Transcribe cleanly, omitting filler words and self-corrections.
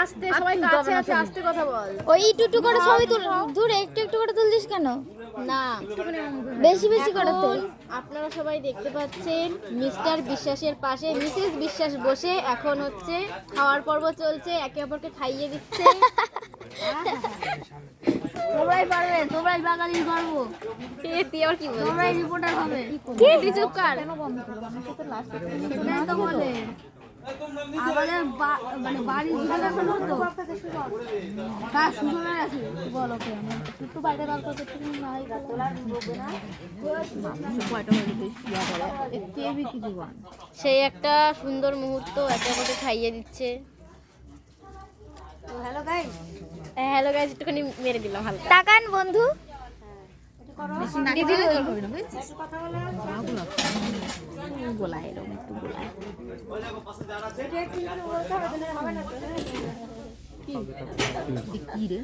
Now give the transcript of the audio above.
আস্তে সবাই কাছে আছে, আস্তে কথা বল। ওই একটু করে ছবি তুল, দূরে একটু করে তুলছিস কেন? না, বেশি বেশি করে তুল। আপনারা সবাই দেখতে পাচ্ছেন মিস্টার বিশ্বাসের পাশে মিসেস বিশ্বাস বসে এখন হচ্ছে খাওয়ার পর্ব চলছে, একে অপরকে খাইয়ে দিচ্ছে। তোমরাই পারবে, তোমরাই বাঙালির গর্ব, তুই আবার কি বলছিস? তোমরাই রিপোর্টার হবে। কে তুই চুপ কর। সেটাই তো বলে আমাদের মানে বাড়ির দুটো এখন হতো তার সূচনা আছে। বলো কে একটু বাইরে বার করতে তুমি নাই সেই একটা সুন্দর মুহূর্ত, একে অপরকে খাইয়ে দিচ্ছে। হ্যালো গাইস, হ্যালো গাইস, একটুখানি মেরে দিলাম হালকা। তাকান বন্ধু। দিদি কি রে